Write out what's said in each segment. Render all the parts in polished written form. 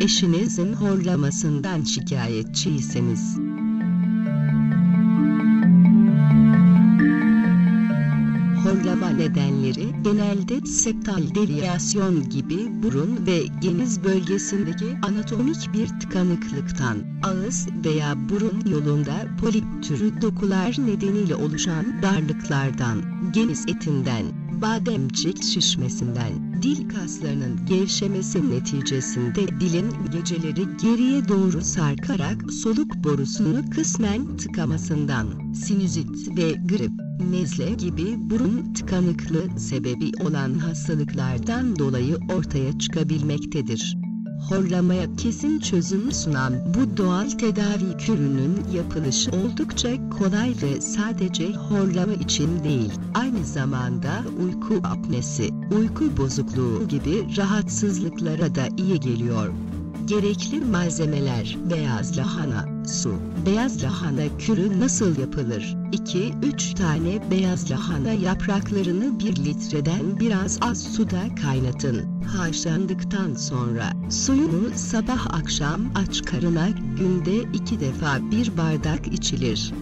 eşinizin horlamasından şikayetçiyseniz. Horlama nedenleri genelde septal deviyasyon gibi burun ve geniz bölgesindeki anatomik bir tıkanıklıktan, ağız veya burun yolunda polip türü dokular nedeniyle oluşan darlıklardan, geniz etinden, bademcik şişmesinden, dil kaslarının gevşemesi neticesinde dilin geceleri geriye doğru sarkarak soluk borusunu kısmen tıkamasından, sinüzit ve grip, nezle gibi burun tıkanıklığı sebebi olan hastalıklardan dolayı ortaya çıkabilmektedir. Horlamaya kesin çözüm sunan bu doğal tedavi kürünün yapılışı oldukça kolay ve sadece horlama için değil, aynı zamanda uyku apnesi, uyku bozukluğu gibi rahatsızlıklara da iyi geliyor. Gerekli malzemeler: beyaz lahana, su. Beyaz lahana kürü nasıl yapılır? 2-3 tane beyaz lahana yapraklarını 1 litreden biraz az suda kaynatın. Haşlandıktan sonra suyunu sabah akşam aç karına günde 2 defa 1 bardak içilir.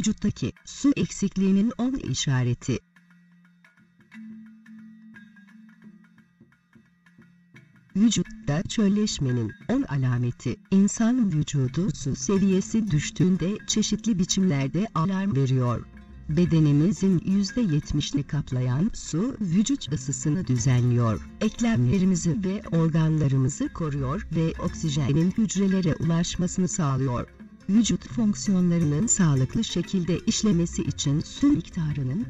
Vücuttaki su eksikliğinin 10 işareti. Vücutta çölleşmenin 10 alameti. İnsan vücudu su seviyesi düştüğünde çeşitli biçimlerde alarm veriyor. Bedenimizin %70'ini kaplayan su vücut ısısını düzenliyor, eklemlerimizi ve organlarımızı koruyor ve oksijenin hücrelere ulaşmasını sağlıyor. Vücut fonksiyonlarının sağlıklı şekilde işlemesi için su miktarının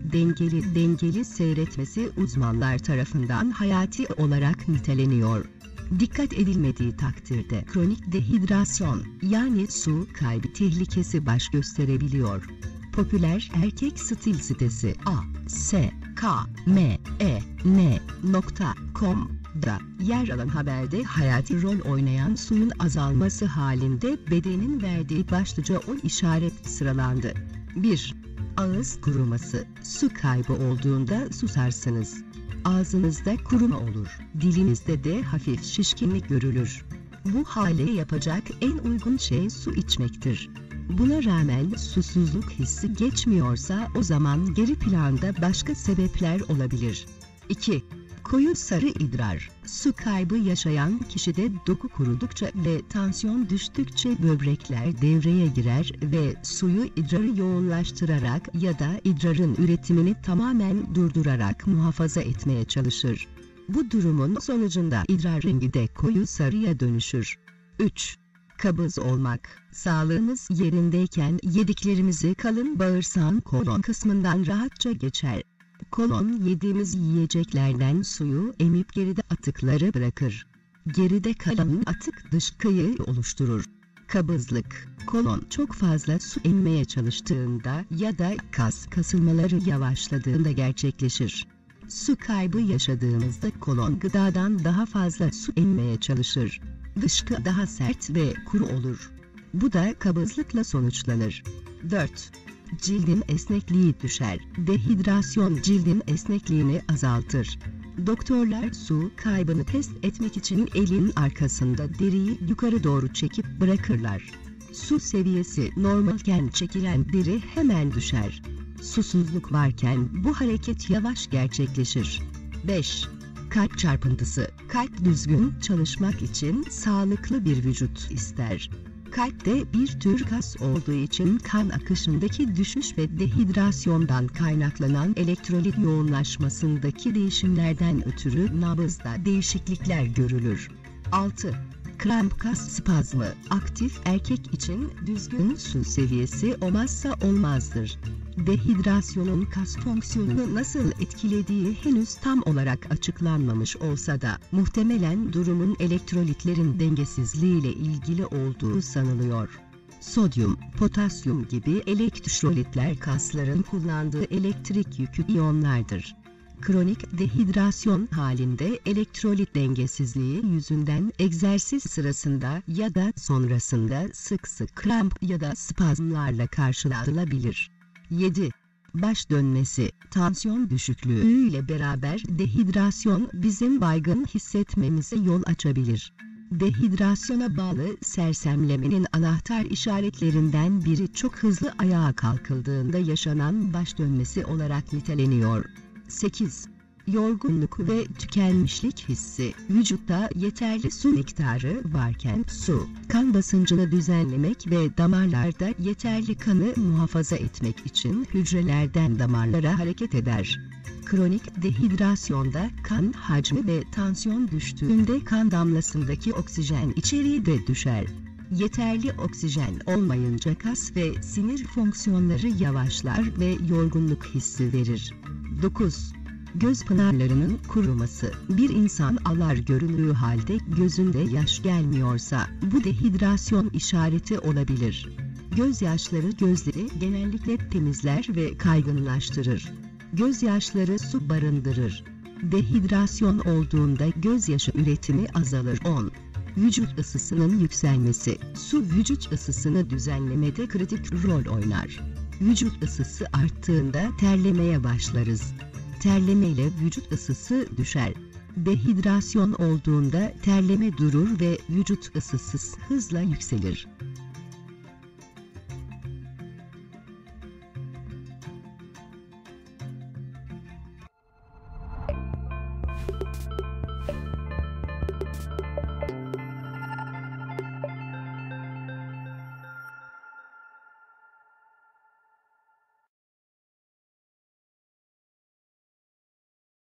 dengeli seyretmesi uzmanlar tarafından hayati olarak niteleniyor. Dikkat edilmediği takdirde kronik dehidrasyon yani su kaybı tehlikesi baş gösterebiliyor. Popüler erkek stil sitesi askmen.com''da yer alan haberde hayati rol oynayan suyun azalması halinde bedenin verdiği başlıca 10 işaret sıralandı. 1. Ağız kuruması. Su kaybı olduğunda susarsınız. Ağzınızda kuruma olur, dilinizde de hafif şişkinlik görülür. Bu hale yapacak en uygun şey su içmektir. Buna rağmen susuzluk hissi geçmiyorsa o zaman geri planda başka sebepler olabilir. 2. Koyu sarı idrar. Su kaybı yaşayan kişide doku kurudukça ve tansiyon düştükçe böbrekler devreye girer ve suyu idrarı yoğunlaştırarak ya da idrarın üretimini tamamen durdurarak muhafaza etmeye çalışır. Bu durumun sonucunda idrar rengi de koyu sarıya dönüşür. 3. Kabız olmak. Sağlığımız yerindeyken yediklerimizi kalın bağırsağın kolon kısmından rahatça geçer. Kolon yediğimiz yiyeceklerden suyu emip geride atıkları bırakır. Geride kalan atık dışkıyı oluşturur. Kabızlık. Kolon çok fazla su emmeye çalıştığında ya da kasılmaları yavaşladığında gerçekleşir. Su kaybı yaşadığımızda kolon gıdadan daha fazla su emmeye çalışır. Dışkı daha sert ve kuru olur. Bu da kabızlıkla sonuçlanır. 4. Cildin esnekliği düşer. Dehidrasyon cildin esnekliğini azaltır. Doktorlar su kaybını test etmek için elin arkasında deriyi yukarı doğru çekip bırakırlar. Su seviyesi normalken çekilen deri hemen düşer. Susuzluk varken bu hareket yavaş gerçekleşir. 5. Kalp çarpıntısı. Kalp düzgün çalışmak için sağlıklı bir vücut ister. Kalp de bir tür kas olduğu için kan akışındaki düşüş ve dehidrasyondan kaynaklanan elektrolit yoğunlaşmasındaki değişimlerden ötürü nabızda değişiklikler görülür. 6. Kramp kas spazmı. Aktif erkek için düzgün su seviyesi olmazsa olmazdır. Dehidrasyonun kas fonksiyonunu nasıl etkilediği henüz tam olarak açıklanmamış olsa da muhtemelen durumun elektrolitlerin dengesizliğiyle ilgili olduğu sanılıyor. Sodyum, potasyum gibi elektrolitler kasların kullandığı elektrik yüklü iyonlardır. Kronik dehidrasyon halinde elektrolit dengesizliği yüzünden egzersiz sırasında ya da sonrasında sık sık kramp ya da spazmlarla karşılanılabilir. 7. Baş dönmesi. Tansiyon düşüklüğü ile beraber dehidrasyon bizim baygın hissetmemize yol açabilir. Dehidrasyona bağlı sersemlemenin anahtar işaretlerinden biri çok hızlı ayağa kalkıldığında yaşanan baş dönmesi olarak niteleniyor. 8. Yorgunluk ve tükenmişlik hissi. Vücutta yeterli su miktarı varken su, kan basıncını düzenlemek ve damarlarda yeterli kanı muhafaza etmek için hücrelerden damarlara hareket eder. Kronik dehidrasyonda kan hacmi ve tansiyon düştüğünde kan damlasındaki oksijen içeriği de düşer. Yeterli oksijen olmayınca kas ve sinir fonksiyonları yavaşlar ve yorgunluk hissi verir. 9. Göz pınarlarının kuruması. Bir insan alar göründüğü halde gözünde yaş gelmiyorsa bu dehidrasyon işareti olabilir. Gözyaşları gözleri genellikle temizler ve kaygınlaştırır. Gözyaşları su barındırır. Dehidrasyon olduğunda gözyaşı üretimi azalır. 10. Vücut ısısının yükselmesi. Su vücut ısısını düzenlemede kritik rol oynar. Vücut ısısı arttığında terlemeye başlarız. Terlemeyle vücut ısısı düşer. Dehidrasyon olduğunda terleme durur ve vücut ısısı hızla yükselir.